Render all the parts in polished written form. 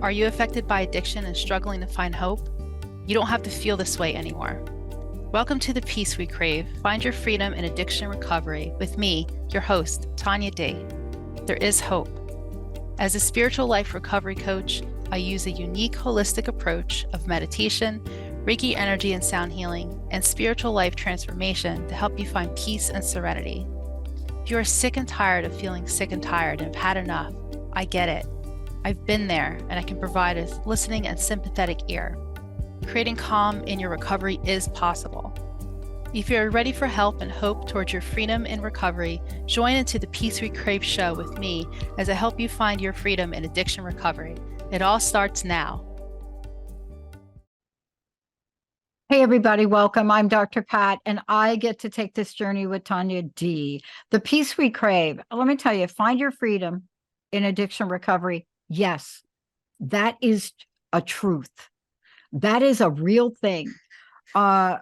Are you affected by addiction and struggling to find hope? You don't have to feel this way anymore. Welcome to the Peace We Crave. Find your freedom in addiction recovery with me, your host, Tanya D. There is hope. As a spiritual life recovery coach, I use a unique holistic approach of meditation, Reiki energy and sound healing, and spiritual life transformation to help you find peace and serenity. If you are sick and tired of feeling sick and tired and have had enough, I get it. I've been there, and I can provide a listening and sympathetic ear. Creating calm in your recovery is possible. If you're ready for help and hope towards your freedom in recovery, join into the Peace We Crave show with me as I help you find your freedom in addiction recovery. It all starts now. Hey, everybody, welcome. I'm Dr. Pat, and I get to take this journey with Tanya D. The Peace We Crave. Let me tell you, find your freedom in addiction recovery. Yes, that is a truth. That is a real thing. Tanya,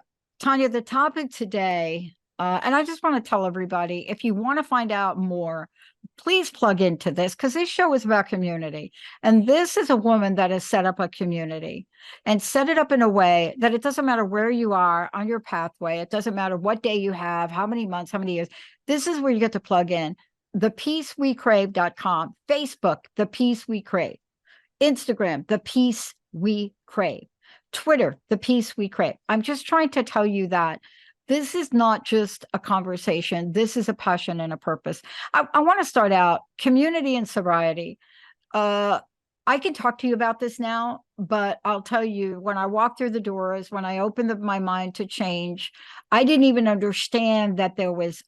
the topic today, and I just want to tell everybody, if you want to find out more, please plug into this because this show is about community. And this is a woman that has set up a community and set it up in a way that it doesn't matter where you are on your pathway. It doesn't matter what day you have, how many months, how many years. This is where you get to plug in. ThePeaceWeCrave.com, Facebook, The Peace We Crave, Instagram, The Peace We Crave, Twitter, The Peace We Crave. I'm just trying to tell you that this is not just a conversation. This is a passion and a purpose. I want to start out community and sobriety. I can talk to you about this now, but I'll tell you, when I walked through the doors, when I opened my mind to change, I didn't even understand that there was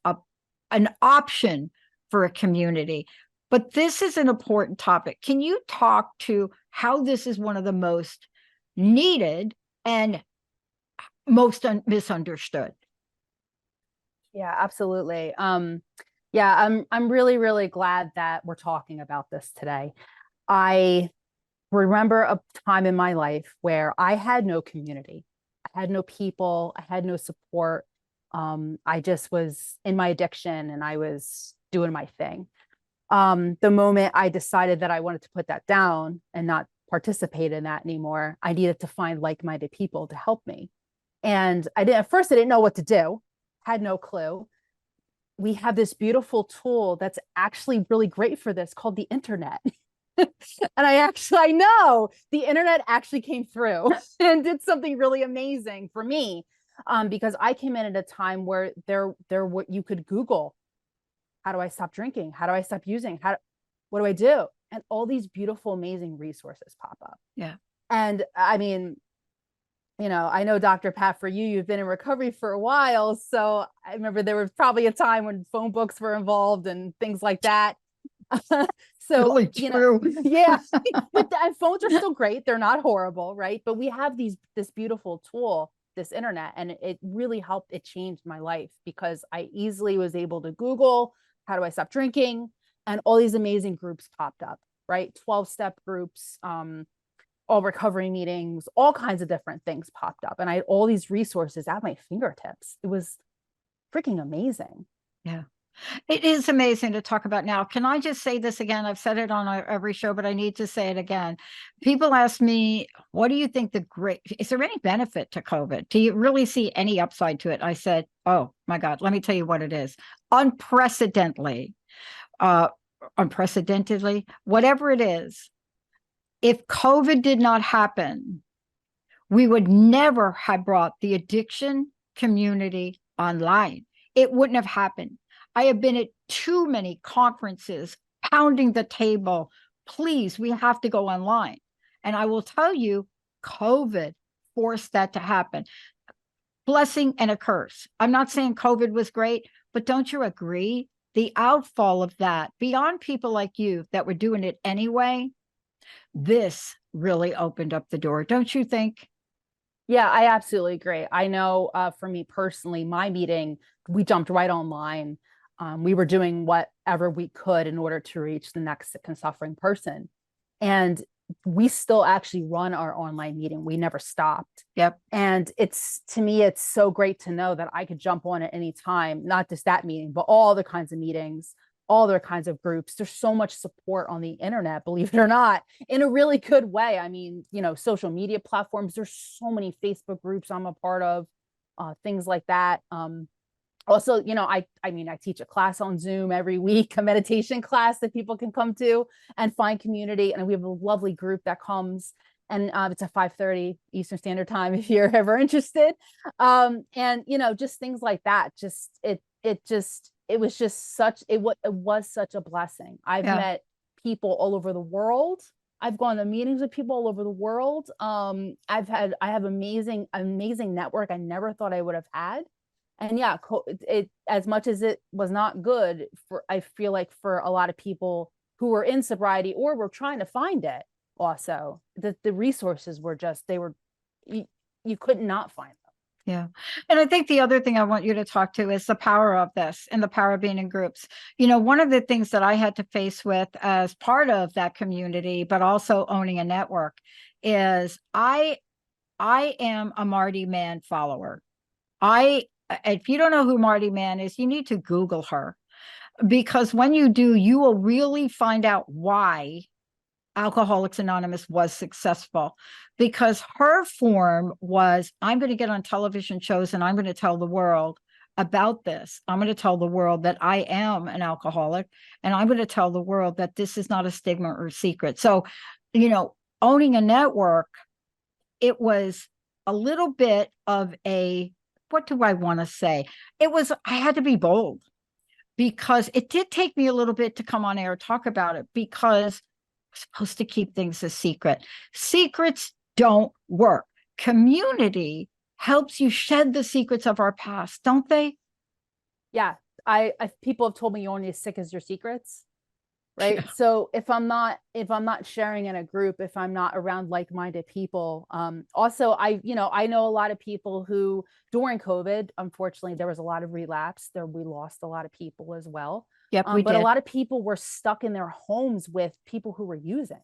an option for a community. But this is an important topic. Can you talk to how this is one of the most needed and most misunderstood? Yeah, absolutely. I'm really glad that we're talking about this today. I remember a time in my life where I had no community. I had no people. I had no support. I just was in my addiction and I was doing my thing. The moment I decided that I wanted to put that down and not participate in that anymore, I needed to find like-minded people to help me. And at first I didn't know what to do. Had no clue. We have this beautiful tool that's actually really great for this called the internet. And I know the internet actually came through and did something really amazing for me, because I came in at a time where what you could Google, how do I stop drinking? How do I stop using? What do I do? And all these beautiful, amazing resources pop up. Yeah. And I mean, I know Dr. Pat, for you've been in recovery for a while. So I remember there was probably a time when phone books were involved and things like that. So, really true. Yeah, and phones are still great. They're not horrible, right? But we have this beautiful tool, this internet, and it really helped. It changed my life because I easily was able to Google, how do I stop drinking? And all these amazing groups popped up, right? 12-step groups, all recovery meetings, all kinds of different things popped up. And I had all these resources at my fingertips. It was freaking amazing. Yeah. It is amazing to talk about now. Can I just say this again? I've said it on every show, but I need to say it again. People ask me, what do you think is there any benefit to COVID? Do you really see any upside to it? I said, oh my God, let me tell you what it is. Unprecedentedly, whatever it is, if COVID did not happen, we would never have brought the addiction community online. It wouldn't have happened. I have been at too many conferences pounding the table. Please, we have to go online. And I will tell you, COVID forced that to happen. Blessing and a curse. I'm not saying COVID was great, but don't you agree? The outfall of that, beyond people like you that were doing it anyway, this really opened up the door, don't you think? Yeah, I absolutely agree. I know for me personally, my meeting, we jumped right online. We were doing whatever we could in order to reach the next sick and suffering person. And we still actually run our online meeting. We never stopped. Yep. And to me, it's so great to know that I could jump on at any time, not just that meeting, but all the kinds of meetings all their kinds of groups. There's so much support on the internet, believe it or not, in a really good way. I mean, social media platforms, there's so many Facebook groups I'm a part of, things like that. Also, I teach a class on Zoom every week, a meditation class that people can come to and find community. And we have a lovely group that comes, and it's at 5:30 Eastern Standard Time if you're ever interested. And just things like that. It was such a blessing. I've met people all over the world. I've gone to meetings with people all over the world. I have amazing network I never thought I would have had. And yeah, it as much as it was not good I feel like for a lot of people who were in sobriety or were trying to find it, also the resources were you could not find them. Yeah. And I think the other thing I want you to talk to is the power of this and the power of being in groups. One of the things that I had to face with as part of that community, but also owning a network, is I am a Marty Mann follower. If you don't know who Marty Mann is, you need to Google her, because when you do, you will really find out why Alcoholics Anonymous was successful, because her form was, I'm going to get on television shows and I'm going to tell the world about this. I'm going to tell the world that I am an alcoholic, and I'm going to tell the world that this is not a stigma or secret. So, owning a network, it was a little bit of what do I want to say? I had to be bold, because it did take me a little bit to come on air and talk about it, because we're supposed to keep things a secret. Secrets don't work. Community helps you shed the secrets of our past, don't they? Yeah. People have told me you're only as sick as your secrets. Right. Yeah. So if I'm not sharing in a group, if I'm not around like-minded people, also I know a lot of people who during COVID, unfortunately, there was a lot of relapse there. We lost a lot of people as well. Yep, we but did. A lot of people were stuck in their homes with people who were using.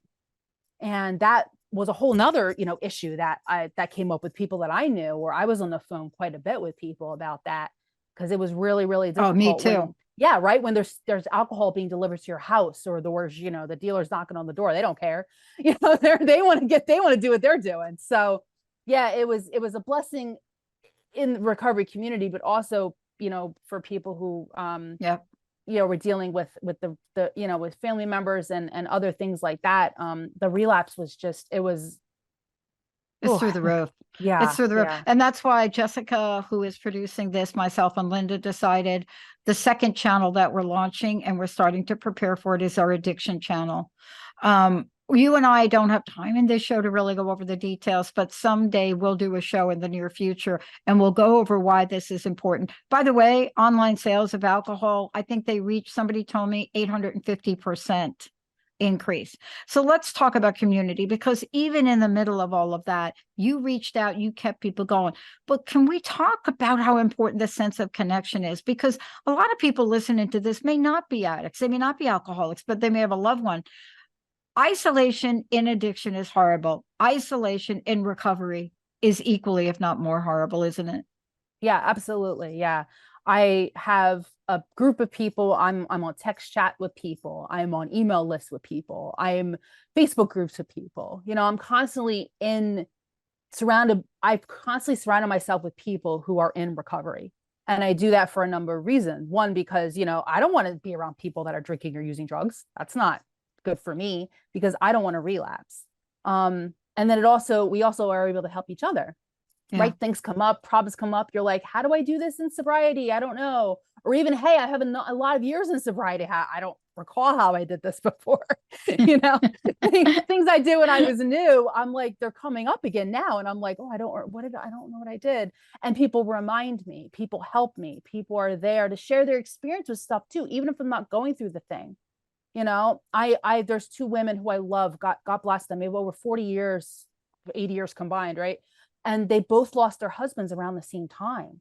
And that was a whole nother, issue that came up with people that I knew, where I was on the phone quite a bit with people about that, because it was really, really difficult. Oh, me too. Yeah, right. When there's alcohol being delivered to your house, or there's, the dealer's knocking on the door, they don't care. They want to do what they're doing. So yeah, it was a blessing in the recovery community, but also, for people who we're dealing with the with family members and other things like that. The relapse was it's through the roof. Yeah. It's through the roof. And that's why Jessica, who is producing this, myself and Linda, decided the second channel that we're launching and we're starting to prepare for it is our addiction channel. You and I don't have time in this show to really go over the details, but someday we'll do a show in the near future and we'll go over why this is important. By the way, online sales of alcohol, I think they reached, somebody told me, 850% increase. So let's talk about community, because even in the middle of all of that, you reached out, you kept people going. But can we talk about how important the sense of connection is? Because a lot of people listening to this may not be addicts, they may not be alcoholics, but they may have a loved one. Isolation in addiction is horrible. Isolation in recovery is equally, if not more, horrible, isn't it? Yeah, absolutely. Yeah. I have a group of people. I'm on text chat with people. I'm on email lists with people. I'm Facebook groups with people. I'm constantly I've constantly surrounded myself with people who are in recovery. And I do that for a number of reasons. One, because, I don't want to be around people that are drinking or using drugs. That's not good for me, because I don't want to relapse. And then we also are able to help each other. Yeah. Right? Things come up, problems come up. You're like, how do I do this in sobriety? I don't know. Or even, hey, I have a lot of years in sobriety. I don't recall how I did this before. Things I did when I was new, I'm like, they're coming up again now. And I'm like, oh, I don't know what I did. And people remind me, people help me, people are there to share their experience with stuff too, even if I'm not going through the thing. There's two women who I love, God bless them. They have over 40 years, 80 years combined, right? And they both lost their husbands around the same time.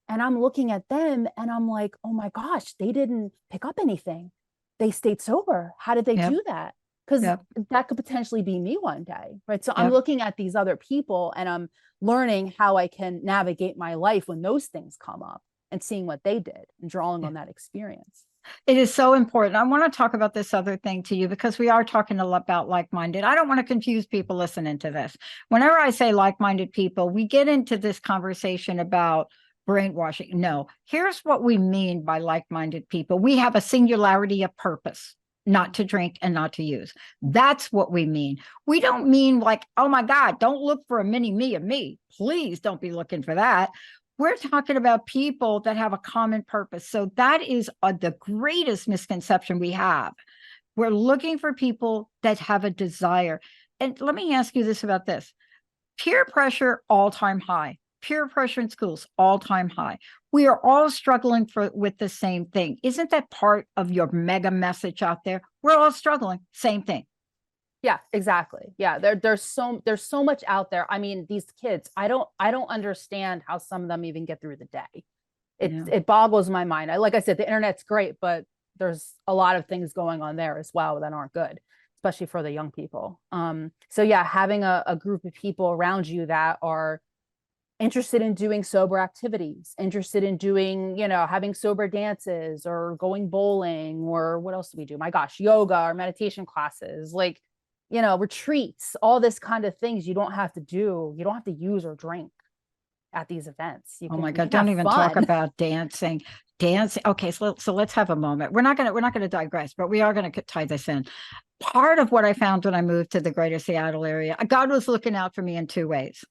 And I'm looking at them and I'm like, oh my gosh, they didn't pick up anything. They stayed sober. How did they do that? Because that could potentially be me one day, right? So I'm looking at these other people and I'm learning how I can navigate my life when those things come up, and seeing what they did and drawing on that experience. It is so important. I want to talk about this other thing to you because we are talking a lot about like-minded. I don't want to confuse people listening to this. Whenever I say like-minded people, we get into this conversation about brainwashing. No, here's what we mean by like-minded people. We have a singularity of purpose, not to drink and not to use. That's what we mean. We don't mean like, oh my God, don't look for a mini me of me. Please don't be looking for that. We're talking about people that have a common purpose. So that is the greatest misconception we have. We're looking for people that have a desire. And let me ask you this about this. Peer pressure, all-time high. Peer pressure in schools, all-time high. We are all struggling with the same thing. Isn't that part of your mega message out there? We're all struggling, same thing. Yeah, exactly. Yeah, there's so much out there. I mean, these kids, I don't understand how some of them even get through the day. It boggles my mind. Like I said, the internet's great, but there's a lot of things going on there as well that aren't good, especially for the young people. So yeah, having a group of people around you that are interested in doing sober activities, interested in doing, having sober dances or going bowling, or what else do we do? My gosh, yoga or meditation classes, like, retreats, all this kind of things you don't have to do. You don't have to use or drink at these events. Oh my God, don't even talk about dancing. Okay, so let's have a moment. We're not gonna digress, but we are gonna tie this in. Part of what I found when I moved to the greater Seattle area, God was looking out for me in two ways.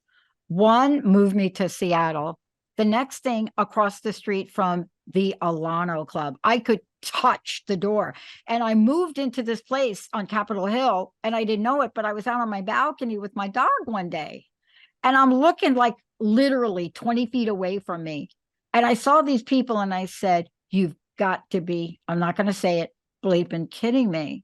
One, moved me to Seattle. The next thing, across the street from the Alano Club, I could touch the door. And I moved into this place on Capitol Hill, and I didn't know it, but I was out on my balcony with my dog one day. And I'm looking like literally 20 feet away from me. And I saw these people and I said, you've got to be, I'm not going to say it, bleeping kidding me.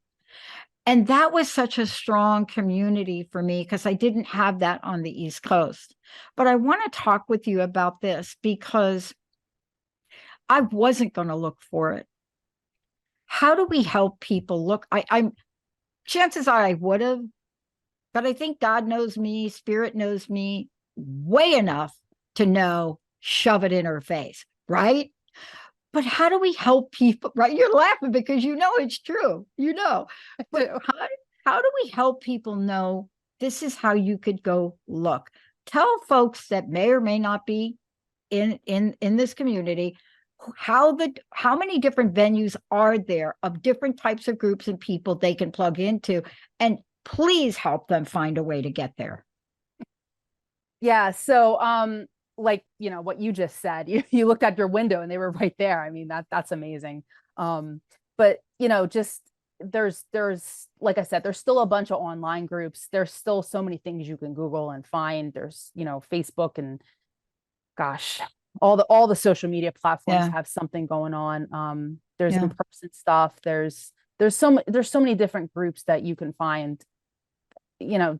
And that was such a strong community for me because I didn't have that on the East Coast. But I want to talk with you about this because I wasn't going to look for it. How do we help people look? I'm chances are I would have, but I think God knows me, Spirit knows me way enough to know, shove it in her face, right? But how do we help people, right? You're laughing because it's true, but how do we help people know this is how you could go look? Tell folks that may or may not be in this community, how many different venues are there of different types of groups and people they can plug into, and please help them find a way to get there. Yeah. So, like, what you just said, you looked out your window and they were right there. I mean, that's amazing. But just there's, like I said, there's still a bunch of online groups. There's still so many things you can Google and find. There's, Facebook and gosh, all the social media platforms have something going on. There's in-person stuff. There's so many different groups that you can find,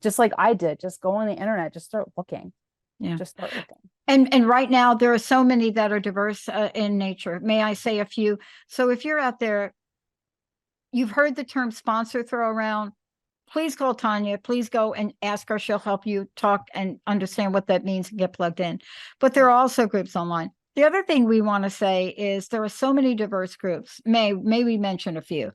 just like I did, just go on the internet, just start looking. Just start looking. And right now there are so many that are diverse in nature. May I say a few? So if you're out there, you've heard the term sponsor throw around, please call Tanya. Please go and ask her. She'll help you talk and understand what that means and get plugged in. But there are also groups online. The other thing we want to say is there are so many diverse groups. May we mention a few?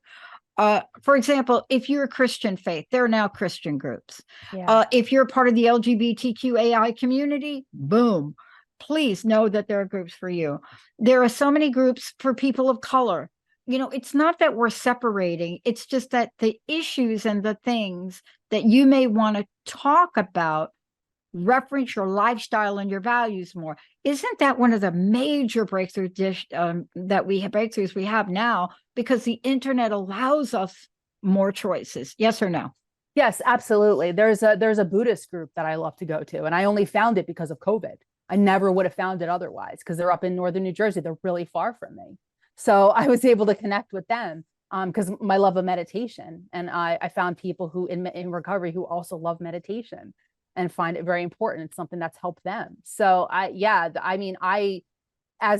For example, if you're a Christian faith, there are now Christian groups. If you're part of the LGBTQAI community, boom, please know that there are groups for you. There are so many groups for people of color. It's not that we're separating. It's just that the issues and the things that you may want to talk about reference your lifestyle and your values more. Isn't that one of the major breakthroughs we have now, because the internet allows us more choices? Yes or no? Yes, absolutely. There's a Buddhist group that I love to go to, and I only found it because of COVID. I never would have found it otherwise because they're up in northern New Jersey. They're really far from me. So I was able to connect with them because my love of meditation. And I found people who in recovery who also love meditation and find it very important. It's something that's helped them. So as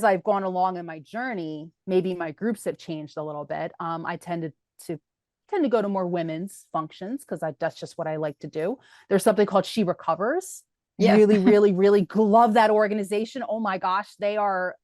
I've gone along in my journey, maybe my groups have changed a little bit. I tend to go to more women's functions because that's just what I like to do. There's something called She Recovers. Yeah. Really, really, really love that organization. Oh my gosh, they are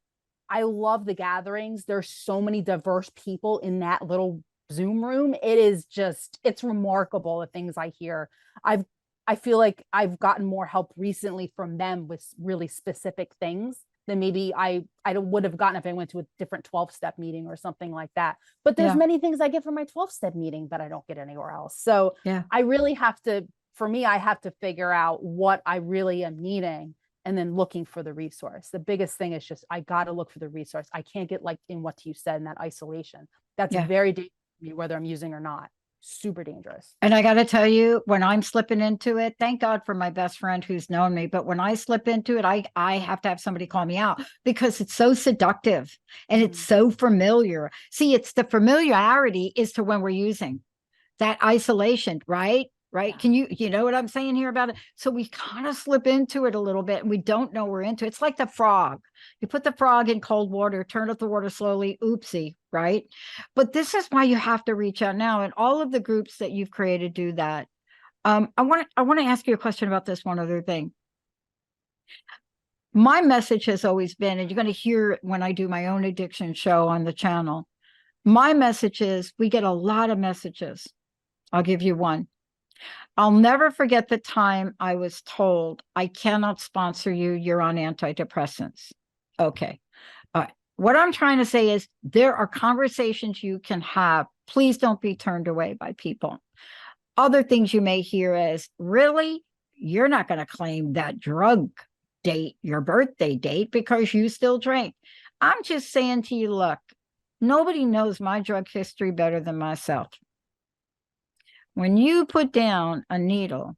I love the gatherings. There's so many diverse people in that little Zoom room. It is just, it's remarkable the things I hear. I feel like I've gotten more help recently from them with really specific things than maybe I would have gotten if I went to a different 12-step meeting or something like that. But there's many things I get from my 12-step meeting that I don't get anywhere else. So I really have to, for me, I have to figure out what I really am needing and then looking for the resource. The biggest thing is just, I got to look for the resource. I can't get like in what you said in that isolation. That's very dangerous to me, whether I'm using or not. Super dangerous. And I got to tell you, when I'm slipping into it, thank God for my best friend who's known me. But when I slip into it, I have to have somebody call me out because it's so seductive and it's so familiar. See, it's the familiarity is to when we're using that isolation, right? Right. Can you know what I'm saying here about it? So we kind of slip into it a little bit and we don't know we're into it. It's like the frog. You put the frog in cold water, turn up the water slowly, oopsie, right? But this is why you have to reach out now. And all of the groups that you've created do that. I want to ask you a question about this one other thing. My message has always been, and you're going to hear it when I do my own addiction show on the channel. My message is we get a lot of messages. I'll give you one. I'll never forget the time I was told, I cannot sponsor you. You're on antidepressants. Okay. All right. What I'm trying to say is there are conversations you can have. Please don't be turned away by people. Other things you may hear is, really? You're not going to claim that drug date, your birthday date, because you still drink. I'm just saying to you, look, nobody knows my drug history better than myself. When you put down a needle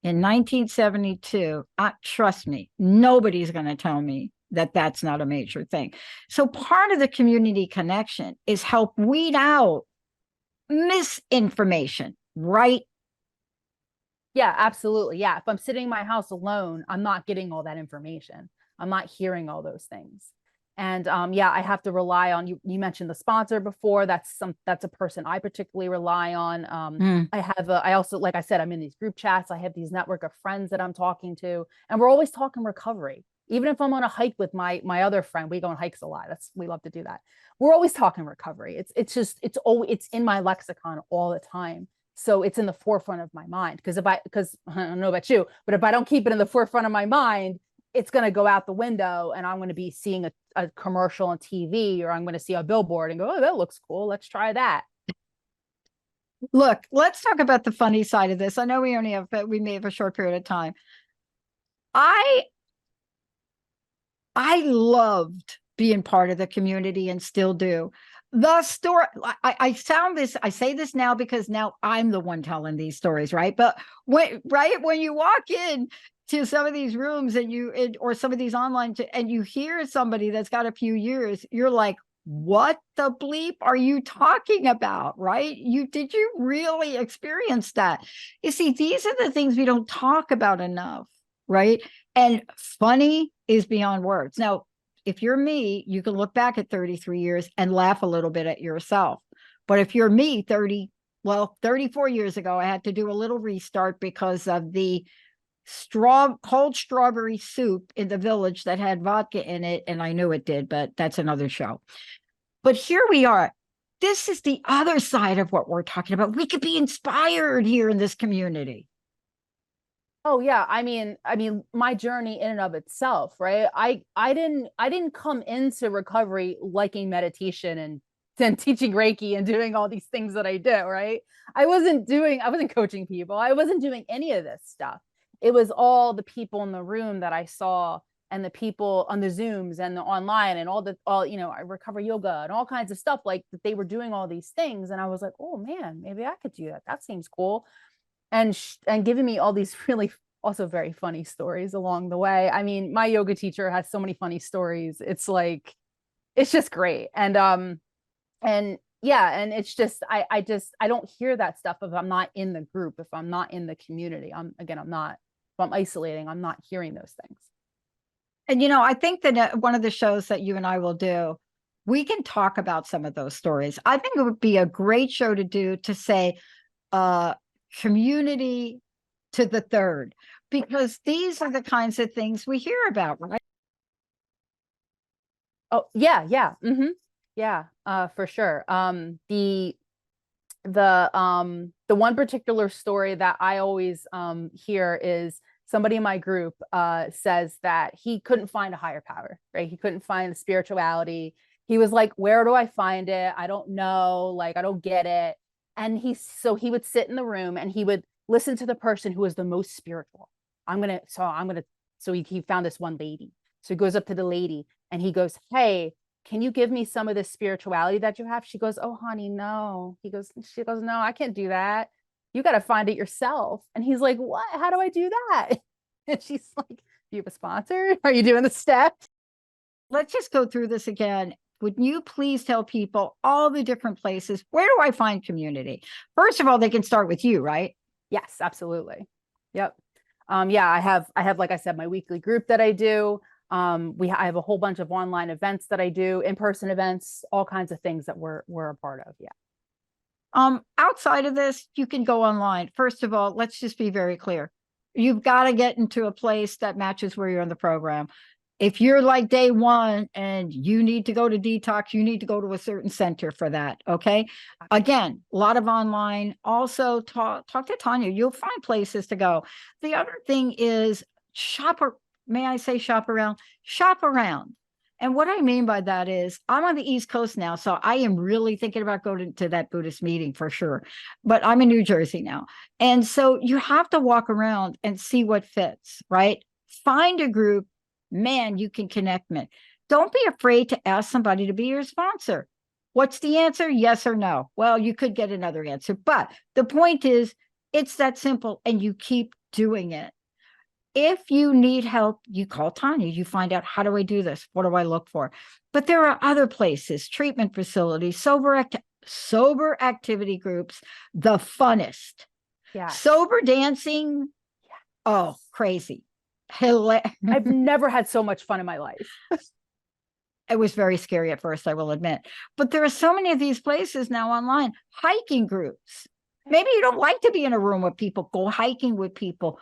in 1972, trust me, nobody's going to tell me that that's not a major thing. So part of the community connection is help weed out misinformation, right? Yeah, absolutely. Yeah. If I'm sitting in my house alone, I'm not getting all that information. I'm not hearing all those things. And I have to rely on you. You mentioned the sponsor before. That's a person I particularly rely on. I also, like I said, I'm in these group chats. I have these network of friends that I'm talking to, and we're always talking recovery. Even if I'm on a hike with my other friend, we go on hikes a lot. We love to do that. We're always talking recovery. It's in my lexicon all the time. So it's in the forefront of my mind. Because I don't know about you, but if I don't keep it in the forefront of my mind, it's going to go out the window and I'm going to be seeing a commercial on TV, or I'm going to see a billboard and go, oh, that looks cool. Let's try that. Look, let's talk about the funny side of this. I know we may have a short period of time. I loved being part of the community and still do. The story, I say this now because now I'm the one telling these stories, right? But when you walk in to some of these rooms or some of these online and you hear somebody that's got a few years, you're like, what the bleep are you talking about? Right? Did you really experience that? You see, these are the things we don't talk about enough, right? And funny is beyond words. Now, if you're me, you can look back at 33 years and laugh a little bit at yourself. But if you're me, 34 years ago, I had to do a little restart because of the cold strawberry soup in the village that had vodka in it. And I knew it did, but that's another show. But here we are. This is the other side of what we're talking about. We could be inspired here in this community. Oh yeah. I mean, my journey in and of itself, right? I didn't come into recovery liking meditation and teaching Reiki and doing all these things that I do, right? I wasn't coaching people. I wasn't doing any of this stuff. It was all the people in the room that I saw and the people on the Zooms and the online and I recover yoga and all kinds of stuff like that. They were doing all these things. And I was like, oh man, maybe I could do that. That seems cool. And giving me all these really also very funny stories along the way. I mean, my yoga teacher has so many funny stories. It's just great. And it's just, I don't hear that stuff if I'm not in the group, if I'm not in the community. If I'm isolating, I'm not hearing those things. And, I think that one of the shows that you and I will do, we can talk about some of those stories. I think it would be a great show to do, to say, community to the third, because these are the kinds of things we hear about, right? Oh, yeah, yeah. Yeah, for sure. The one particular story that I always hear is somebody in my group says that he couldn't find a higher power, right? He couldn't find spirituality. He was like, where do I find it? I don't know, like I don't get it. And he would sit in the room and he would listen to the person who was the most spiritual. So he found this one lady. So he goes up to the lady and he goes, hey, can you give me some of this spirituality that you have? She goes, oh, honey, no. She goes, no, I can't do that. You got to find it yourself. And he's like, what? How do I do that? And she's like, do you have a sponsor? Are you doing the steps? Let's just go through this again. Would you please tell people all the different places? Where do I find community? First of all, they can start with you, right? Yes, absolutely. Yep. Yeah, I have, like I said, my weekly group that I do. I have a whole bunch of online events that I do, in-person events, all kinds of things that we're a part of. Yeah. Outside of this, you can go online. First of all, let's just be very clear. You've got to get into a place that matches where you're in the program. If you're like day one and you need to go to detox, you need to go to a certain center for that. Okay. Again, a lot of online. Also talk to Tanya. You'll find places to go. The other thing is may I say shop around? Shop around. And what I mean by that is I'm on the East Coast now, so I am really thinking about going to that Buddhist meeting for sure. But I'm in New Jersey now. And so you have to walk around and see what fits, right? Find a group, man, you can connect with. Don't be afraid to ask somebody to be your sponsor. What's the answer? Yes or no? Well, you could get another answer, but the point is it's that simple and you keep doing it. If you need help, you call Tanya, you find out, how do I do this? What do I look for? But there are other places, treatment facilities, sober activity groups, the funnest. Yeah. Sober dancing. Yeah. Oh, crazy. I've never had so much fun in my life. It was very scary at first, I will admit. But there are so many of these places now online. Hiking groups. Maybe you don't like to be in a room with people. Go hiking with people.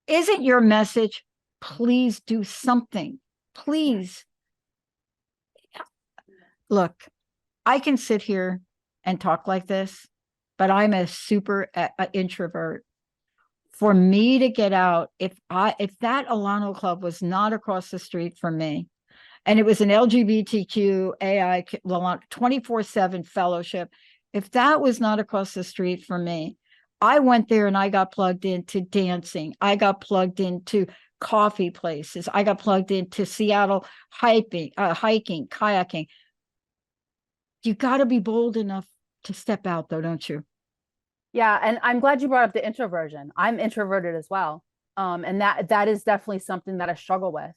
Isn't your message, please do something? Please. Look, I can sit here and talk like this, but I'm a super introvert. For me to get out, if that Alano Club was not across the street from me, and it was an LGBTQ AI 24/7 fellowship, if that was not across the street from me, I went there and I got plugged into dancing. I got plugged into coffee places. I got plugged into Seattle hiking, kayaking. You got to be bold enough to step out, though, don't you? Yeah, and I'm glad you brought up the introversion. I'm introverted as well, and that is definitely something that I struggle with.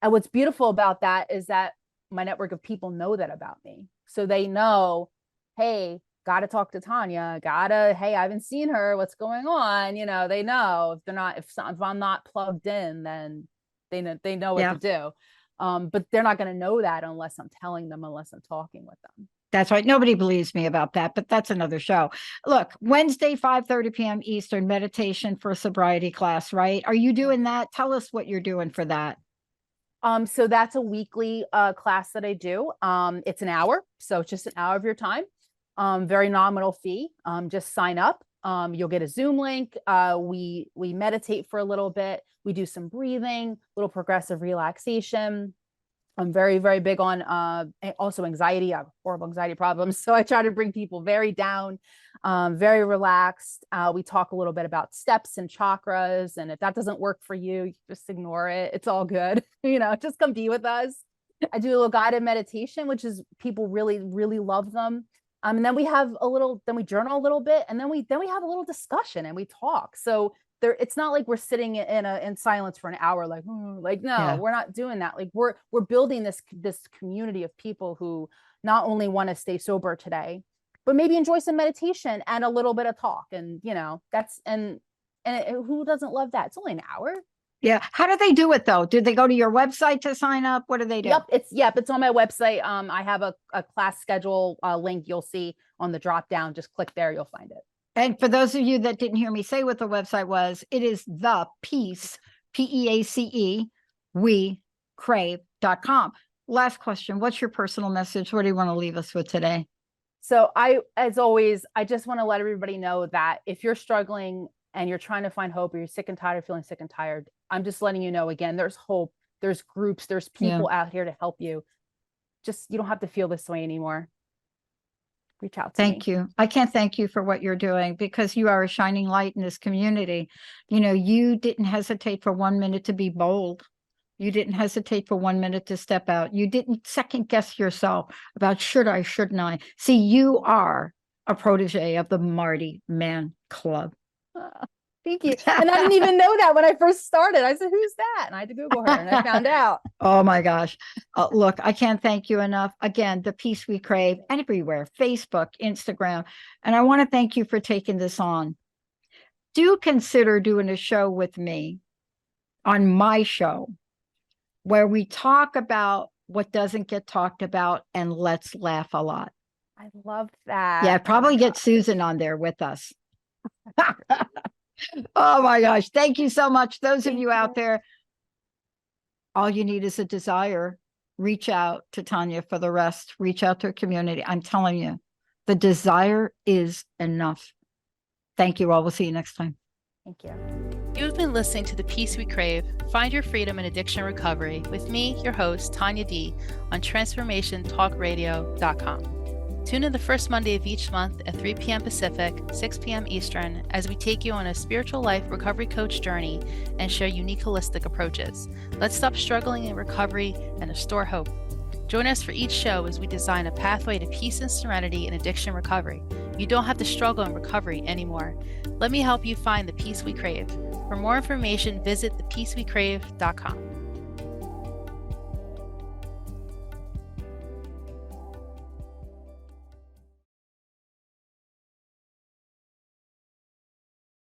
And what's beautiful about that is that my network of people know that about me, so they know, hey, gotta talk to Tanya. Hey, I haven't seen her. What's going on? You know, they know if I'm not plugged in, then they know what to do. But they're not going to know that unless I'm telling them, unless I'm talking with them. That's right. Nobody believes me about that, but that's another show. Look, Wednesday, 5:30 p.m. Eastern, meditation for sobriety class, right? Are you doing that? Tell us what you're doing for that. So that's a weekly class that I do. It's an hour. So it's just an hour of your time. Very nominal fee. Just sign up. You'll get a Zoom link. We meditate for a little bit. We do some breathing, little progressive relaxation. I'm very, very big on also anxiety. I have horrible anxiety problems. So I try to bring people very down, very relaxed. We talk a little bit about steps and chakras. And if that doesn't work for you, you just ignore it. It's all good. Just come be with us. I do a little guided meditation, which is people really, really love them. And then we journal a little bit, and then we have a little discussion and we talk. So it's not like we're sitting in silence for an hour, no, we're not doing that. Like we're building this community of people who not only want to stay sober today, but maybe enjoy some meditation and a little bit of talk. And who doesn't love that? It's only an hour. Yeah. How do they do it though? Did they go to your website to sign up? What do they do? Yep. It's on my website. I have a class schedule link. You'll see on the drop down. Just click there. You'll find it. And for those of you that didn't hear me say what the website was, it is the Peace, PEACE, we crave.com. last question. What's your personal message? What do you want to leave us with today? So as always, I just want to let everybody know that if you're struggling and you're trying to find hope, or you're sick and tired of feeling sick and tired, I'm just letting you know, again, there's hope, there's groups, there's people out here to help you. Just, you don't have to feel this way anymore. Reach out to me. Thank you. I can't thank you for what you're doing, because you are a shining light in this community. You know, you didn't hesitate for 1 minute to be bold. You didn't hesitate for 1 minute to step out. You didn't second guess yourself about should I, shouldn't I? See, you are a protege of the Marty Man Club. Thank you. And I didn't even know that when I first started. I said, who's that? And I had to Google her, and I found out. Oh my gosh. Look, I can't thank you enough. Again, the Peace We Crave, everywhere, Facebook, Instagram. And I want to thank you for taking this on. Do consider doing a show with me on my show, where we talk about what doesn't get talked about, and let's laugh a lot. I love that. Yeah, probably get Susan on there with us. Oh my gosh. Thank you so much. Those of you out there, all you need is a desire. Reach out to Tanya for the rest. Reach out to her community. I'm telling you, the desire is enough. Thank you all. We'll see you next time. Thank you. You've been listening to The Peace We Crave, Find Your Freedom in Addiction Recovery with me, your host, Tanya D, on TransformationTalkRadio.com. Tune in the first Monday of each month at 3 p.m. Pacific, 6 p.m. Eastern, as we take you on a spiritual life recovery coach journey and share unique holistic approaches. Let's stop struggling in recovery and restore hope. Join us for each show as we design a pathway to peace and serenity in addiction recovery. You don't have to struggle in recovery anymore. Let me help you find the peace we crave. For more information, visit thepeacewecrave.com.